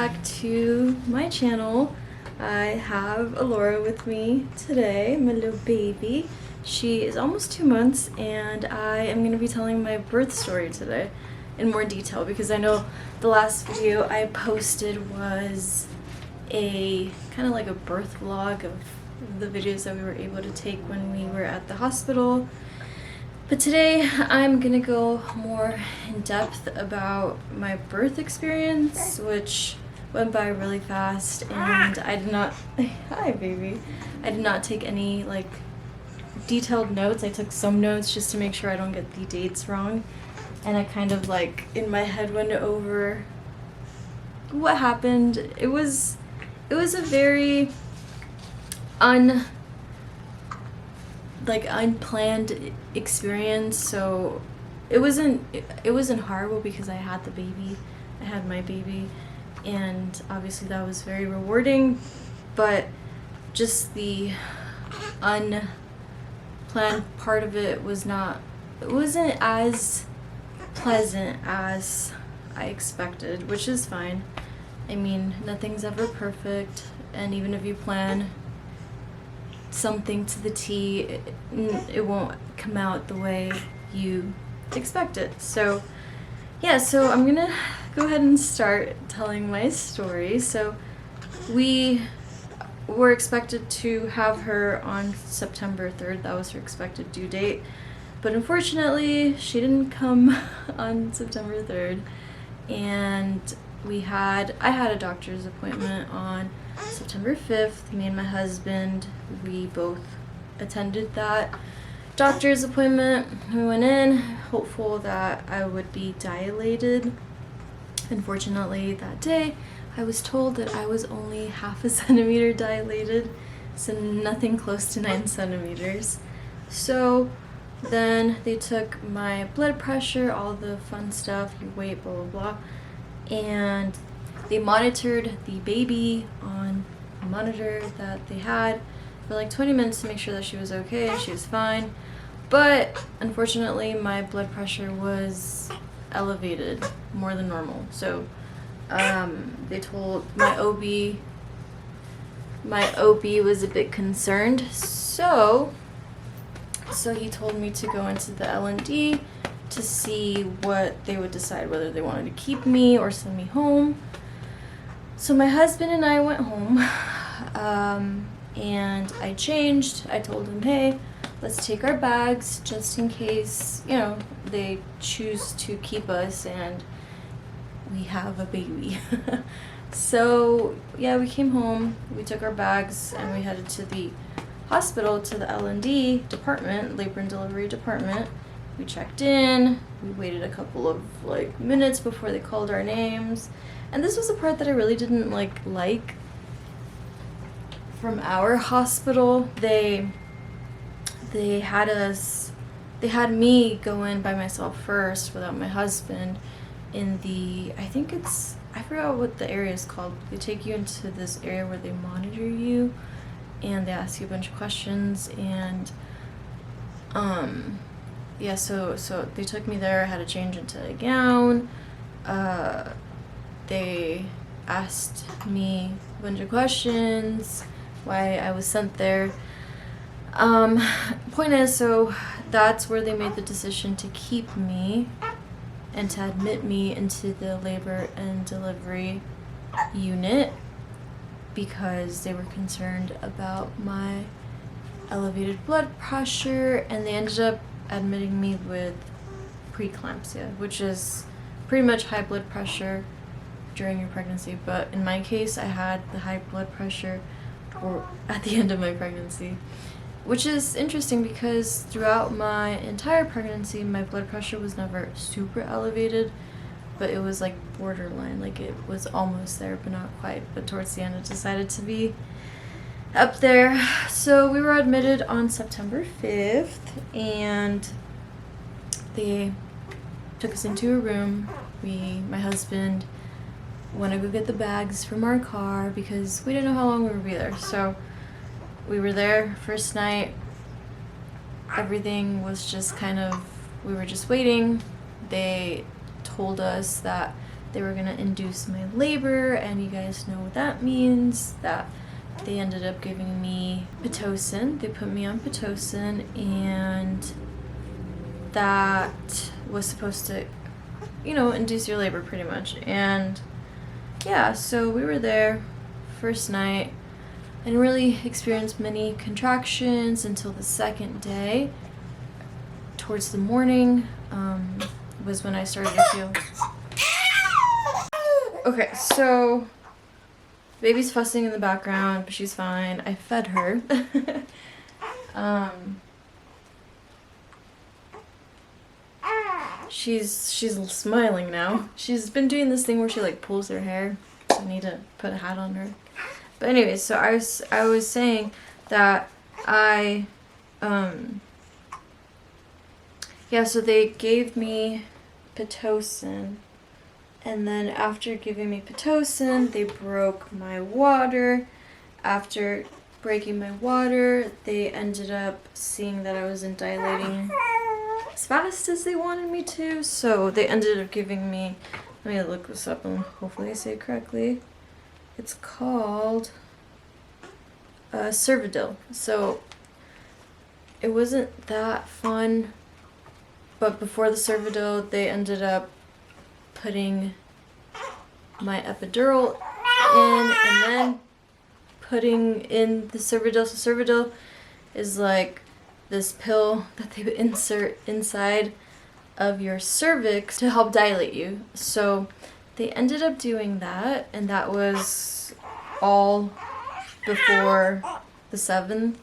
back to my channel. I have Alora with me today, my little baby. She is almost 2 months and I am going to be telling my birth story today in more detail because I know the last video I posted was a kind of like a birth vlog of the videos that we were able to take when we were at the hospital. But today I'm gonna go more in depth about my birth experience, which went by really fast, and I did not hi baby, I did not take any like detailed notes. I took some notes just to make sure I don't get the dates wrong, and I kind of like in my head went over what happened. It was a very unplanned experience, so it wasn't horrible because I had my baby, and obviously that was very rewarding, but just the unplanned part of it wasn't as pleasant as I expected, which is fine. I mean, nothing's ever perfect, and even if you plan something to the T, it won't come out the way you expect it. So yeah, so I'm gonna go ahead and start telling my story. So we were expected to have her on September 3rd. That was her expected due date, but unfortunately she didn't come on September 3rd, and I had a doctor's appointment on September 5th. Me and my husband, we both attended that doctor's appointment. We went in hopeful that I would be dilated. Unfortunately, that day I was told that I was only half a centimeter dilated, so nothing close to 9 centimeters. So then they took my blood pressure, all the fun stuff, your weight, blah blah blah, and they monitored the baby on a monitor that they had for like 20 minutes to make sure that she was okay. She was fine, but unfortunately my blood pressure was elevated more than normal. So they told my OB was a bit concerned, so he told me to go into the L&D to see what they would decide, whether they wanted to keep me or send me home. So my husband and I went home, and I changed. I told him, hey, let's take our bags just in case, you know, they choose to keep us and we have a baby. So yeah, we came home, we took our bags, and we headed to the hospital, to the L&D department, labor and delivery department. We checked in, we waited a couple of like minutes before they called our names. And this was the part that I really didn't like from our hospital. They had me go in by myself first without my husband in the, I forgot what the area is called. They take you into this area where they monitor you and they ask you a bunch of questions, and yeah, so they took me there. I had to change into a gown. They asked me a bunch of questions, why I was sent there. Point is, so that's where they made the decision to keep me and to admit me into the labor and delivery unit because they were concerned about my elevated blood pressure, and they ended up admitting me with preeclampsia, which is pretty much high blood pressure during your pregnancy. But in my case, I had the high blood pressure at the end of my pregnancy, which is interesting because throughout my entire pregnancy my blood pressure was never super elevated, but it was like borderline, like it was almost there but not quite, but towards the end it decided to be up there. So we were admitted on September 5th, and they took us into a room. My husband went to go get the bags from our car because we didn't know how long we would be there. So we were there first night. Everything was just we were just waiting. They told us that they were gonna induce my labor, and you guys know what that means. That they ended up giving me Pitocin. They put me on Pitocin, and that was supposed to, you know, induce your labor pretty much. And yeah, so we were there first night and really experienced many contractions until the second day. Towards the morning was when I started to feel. Okay, so baby's fussing in the background, but she's fine. I fed her. She's smiling now. She's been doing this thing where she like pulls her hair, so I need to put a hat on her. But anyways, so I was saying that yeah, so they gave me Pitocin, and then after giving me Pitocin, they broke my water. After breaking my water, they ended up seeing that I wasn't dilating as fast as they wanted me to, so they ended up giving me, let me look this up and hopefully I say it correctly. It's called Cervidil. So it wasn't that fun, but before the Cervidil, they ended up putting my epidural in and then putting in the Cervidil. So Cervidil is like this pill that they insert inside of your cervix to help dilate you. So they ended up doing that, and that was all before the 7th.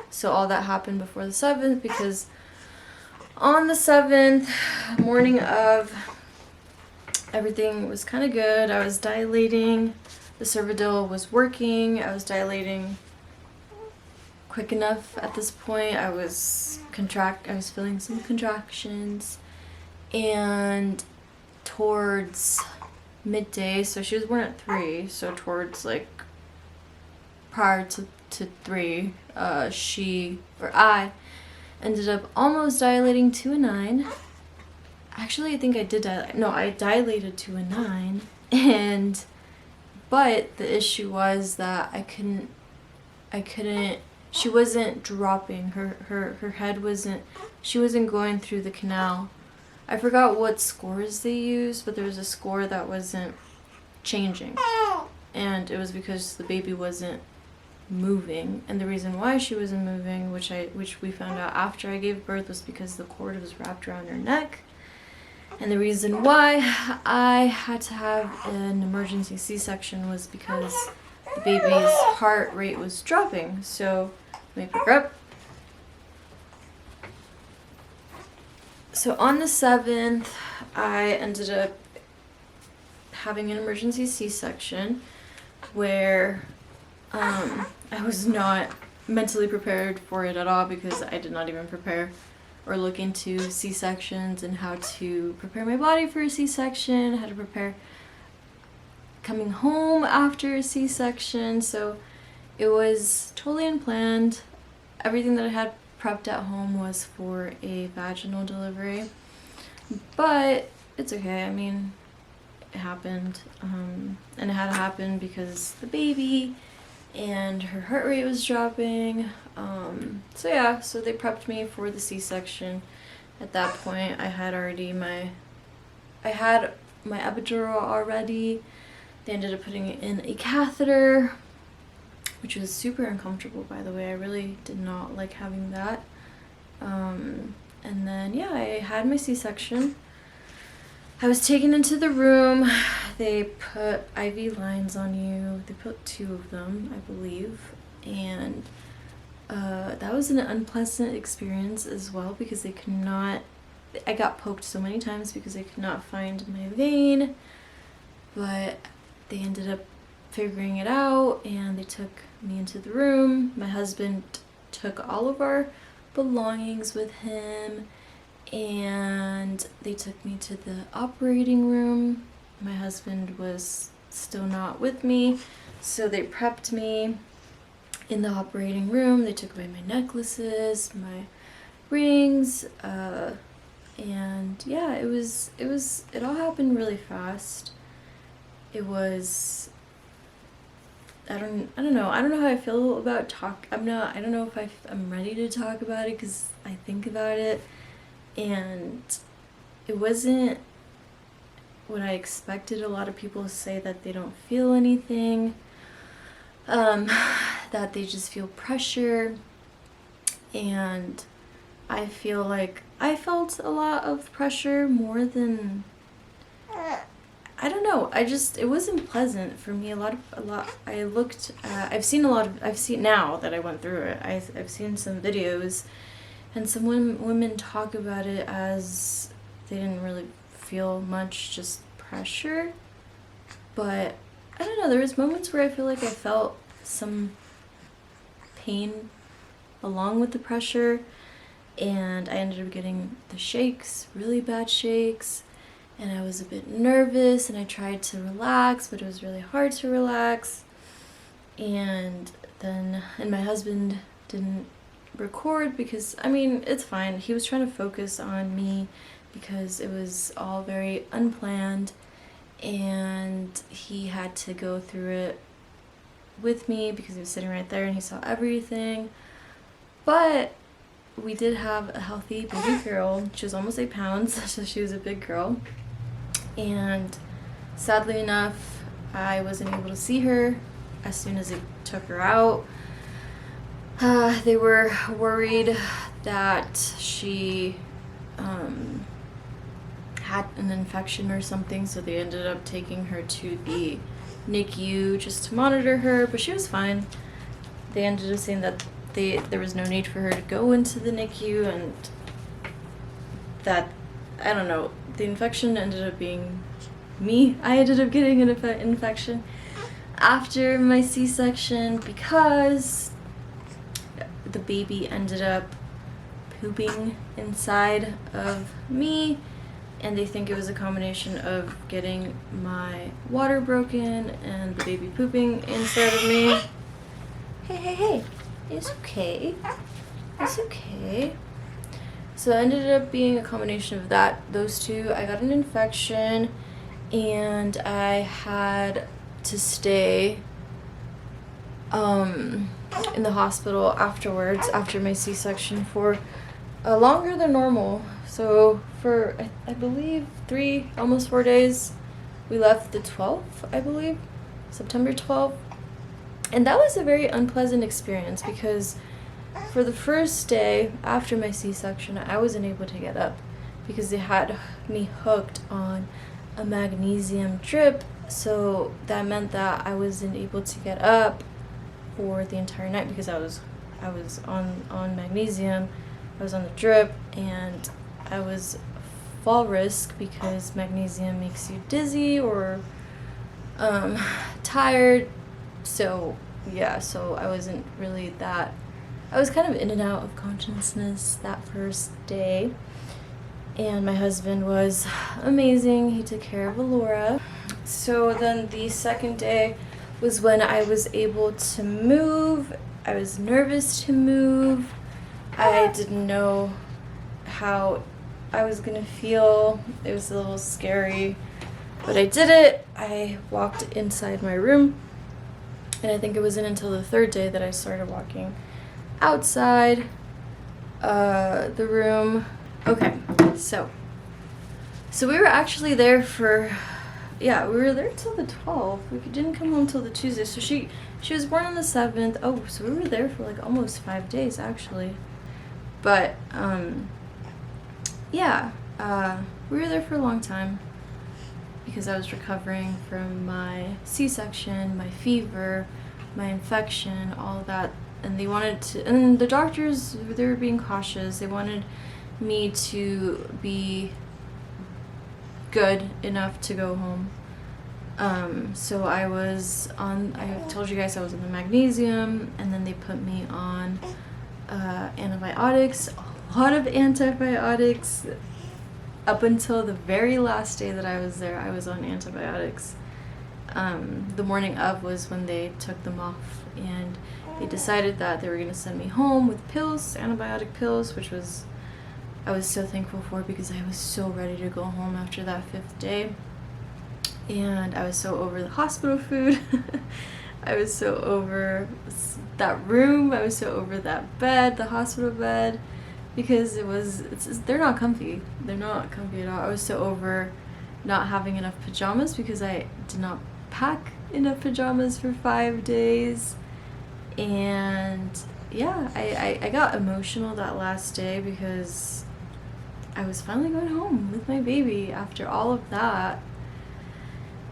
So all that happened before the 7th, because on the 7th, morning of, everything was kind of good. I was dilating. The Cervidil was working. I was dilating quick enough at this point. I was feeling some contractions, and towards midday, so she was born at 3, so towards like prior to 3, I ended up almost dilating to a 9. Actually, I think I did dilate. No, I dilated to a 9, but the issue was that I couldn't, she wasn't dropping, her head wasn't, she wasn't going through the canal. I forgot what scores they used, but there was a score that wasn't changing, and it was because the baby wasn't moving, and the reason why she wasn't moving, which we found out after I gave birth, was because the cord was wrapped around her neck. And the reason why I had to have an emergency C-section was because the baby's heart rate was dropping. So let me pick her up. So on the 7th, I ended up having an emergency C-section where I was not mentally prepared for it at all, because I did not even prepare or look into C-sections and how to prepare my body for a C-section, how to prepare coming home after a C-section. So it was totally unplanned. Everything that I had prepped at home was for a vaginal delivery, but it's okay. I mean, it happened, and it had to happen because the baby and her heart rate was dropping. So yeah, so they prepped me for the C-section. At that point, I had my epidural already. They ended up putting in a catheter, which was super uncomfortable, by the way. I really did not like having that. And then yeah, I had my C-section. I was taken into the room. They put IV lines on you. They put 2 of them, I believe. And that was an unpleasant experience as well, because they could not, I got poked so many times because they could not find my vein. But they ended up figuring it out, and they took me into the room. My husband took all of our belongings with him, and they took me to the operating room. My husband was still not with me, so they prepped me in the operating room. They took away my necklaces, my rings, And yeah, it all happened really fast. It was, I don't know how I feel about I don't know if I'm ready to talk about it because I think about it, and it wasn't what I expected. A lot of people say that they don't feel anything, that they just feel pressure, and I feel like I felt a lot of pressure, more than, I don't know. It wasn't pleasant for me. I've seen now that I went through it, I've seen some videos, and some women talk about it as they didn't really feel much, just pressure. But I don't know, there was moments where I feel like I felt some pain along with the pressure, and I ended up getting the shakes, really bad shakes, and I was a bit nervous, and I tried to relax, but it was really hard to relax. And my husband didn't record because, I mean, it's fine. He was trying to focus on me because it was all very unplanned, and he had to go through it with me because he was sitting right there and he saw everything. But we did have a healthy baby girl. She was almost 8 pounds, so she was a big girl. And sadly enough, I wasn't able to see her as soon as they took her out. They were worried that she had an infection or something, so they ended up taking her to the NICU just to monitor her, but she was fine. They ended up saying that there was no need for her to go into the NICU, and that, I don't know, the infection ended up being me. I ended up getting an infection after my C-section because the baby ended up pooping inside of me, and they think it was a combination of getting my water broken and the baby pooping inside of me. Hey, it's okay. It's okay. So it ended up being a combination of those two. I got an infection, and I had to stay in the hospital afterwards, after my C-section, for longer than normal. So for, I believe, almost 4 days. We left the 12th, I believe, September 12th. And that was a very unpleasant experience because for the first day after my C-section, I wasn't able to get up because they had me hooked on a magnesium drip. So that meant that I wasn't able to get up for the entire night because I was on magnesium. I was on the drip, and I was fall risk because magnesium makes you dizzy or tired. So yeah, so I wasn't really that, I was kind of in and out of consciousness that first day. And my husband was amazing. He took care of Alora. So then the second day was when I was able to move. I was nervous to move. I didn't know how I was gonna feel. It was a little scary, but I did it. I walked inside my room, and I think it wasn't until the third day that I started walking outside the room. Okay, so we were actually there for, we were there till the 12th. We didn't come home till the Tuesday. So she was born on the 7th. Oh, so we were there for like almost 5 days actually. But we were there for a long time because I was recovering from my C-section, my fever, my infection, all of that. And and the doctors, they were being cautious. They wanted me to be good enough to go home. So I told you guys I was on the magnesium, and then they put me on antibiotics, a lot of antibiotics. Up until the very last day that I was there, I was on antibiotics. The morning of was when they took them off, and they decided that they were going to send me home with pills, antibiotic pills, which was I was so thankful for, because I was so ready to go home after that 5th day. And I was so over the hospital food. I was so over that room. I was so over that bed, the hospital bed, because they're not comfy. They're not comfy at all. I was so over not having enough pajamas, because I did not pack enough pajamas for 5 days. And yeah, I got emotional that last day, because I was finally going home with my baby after all of that.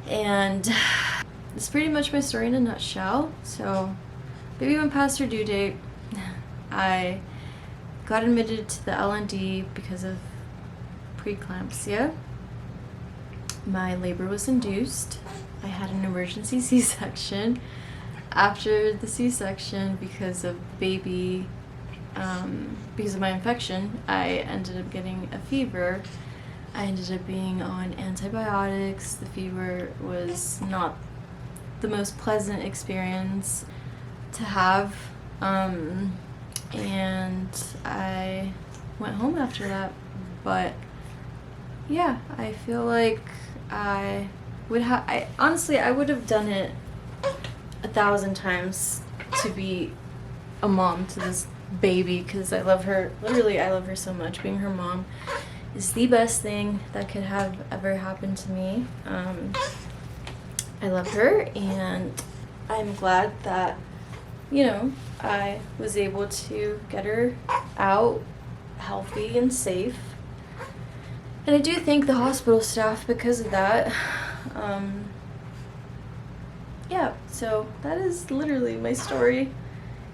And it's pretty much my story in a nutshell. So baby went past her due date. I got admitted to the L&D because of preeclampsia. My labor was induced. I had an emergency C-section. After the C-section, because of baby, because of my infection, I ended up getting a fever. I ended up being on antibiotics. The fever was not the most pleasant experience to have. And I went home after that. But yeah, I feel like I would honestly, I would have done it 1,000 times to be a mom to this baby, because I love her. Literally, I love her so much. Being her mom is the best thing that could have ever happened to me. I love her, and I'm glad that, I was able to get her out healthy and safe. And I do thank the hospital staff because of that. Yeah, so that is literally my story.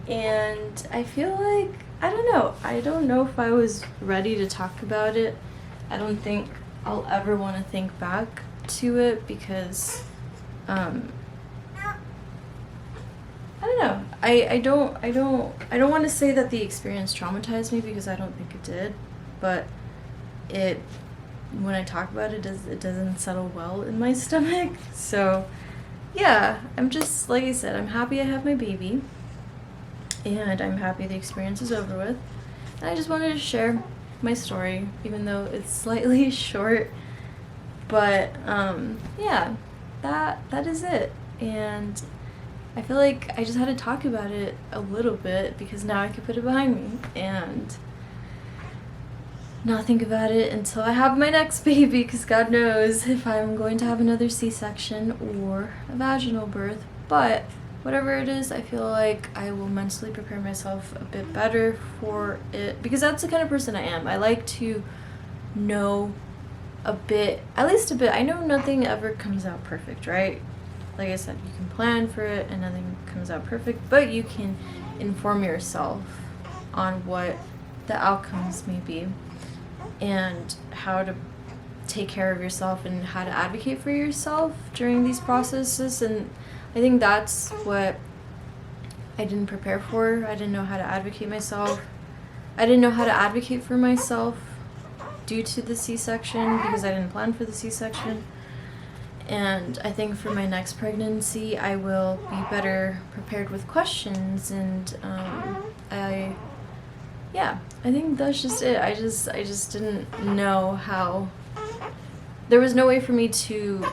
And I feel like, I don't know if I was ready to talk about it. I don't think I'll ever want to think back to it, because I don't know. I don't want to say that the experience traumatized me, because I don't think it did, but when I talk about it, it doesn't settle well in my stomach. So yeah, I'm just, like I said, I'm happy I have my baby, and I'm happy the experience is over with. And I just wanted to share my story, even though it's slightly short. But yeah, that is it. And I feel like I just had to talk about it a little bit, because now I can put it behind me and not think about it until I have my next baby, because God knows if I'm going to have another C-section or a vaginal birth. But whatever it is, I feel like I will mentally prepare myself a bit better for it, because that's the kind of person I am. I like to know a bit, at least a bit. I know nothing ever comes out perfect, right? Like I said, you can plan for it and nothing comes out perfect, but you can inform yourself on what the outcomes may be, and how to take care of yourself, and how to advocate for yourself during these processes. And I think that's what I didn't prepare for. I didn't know how to advocate myself. I didn't know how to advocate for myself due to the C-section, because I didn't plan for the C-section. And I think for my next pregnancy, I will be better prepared with questions. And I think that's just it. I just didn't know how. There was no way for me to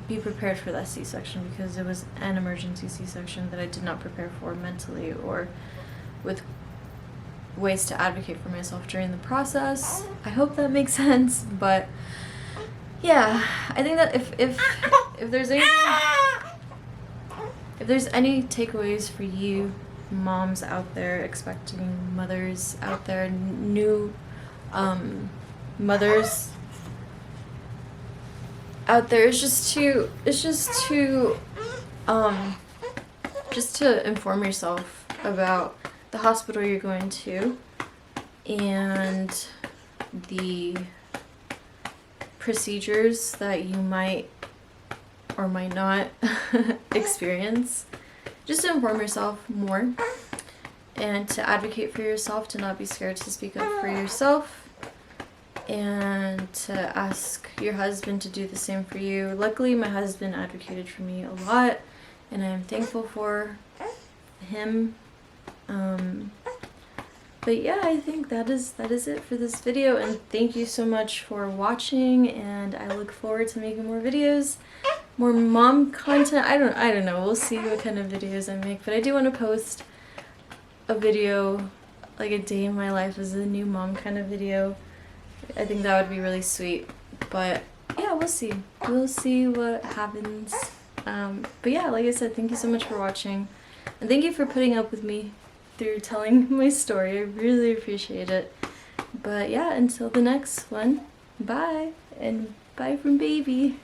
be prepared for that C-section, because it was an emergency C-section that I did not prepare for mentally, or with ways to advocate for myself during the process. I hope that makes sense. But yeah, I think that if there's any takeaways for you moms out there, expecting mothers out there, new mothers out there, it's just to inform yourself about the hospital you're going to, and the procedures that you might or might not experience. Just to inform yourself more, and to advocate for yourself, to not be scared to speak up for yourself, and to ask your husband to do the same for you. Luckily, my husband advocated for me a lot, and I'm thankful for him. But yeah, I think that is it for this video, and thank you so much for watching, and I look forward to making more videos, more mom content. I don't know, we'll see what kind of videos I make, but I do want to post a video, like a day in my life as a new mom kind of video. I think that would be really sweet, but yeah, we'll see what happens. But yeah, like I said, thank you so much for watching, and thank you for putting up with me through telling my story. I really appreciate it. But yeah, until the next one, bye, and bye from baby.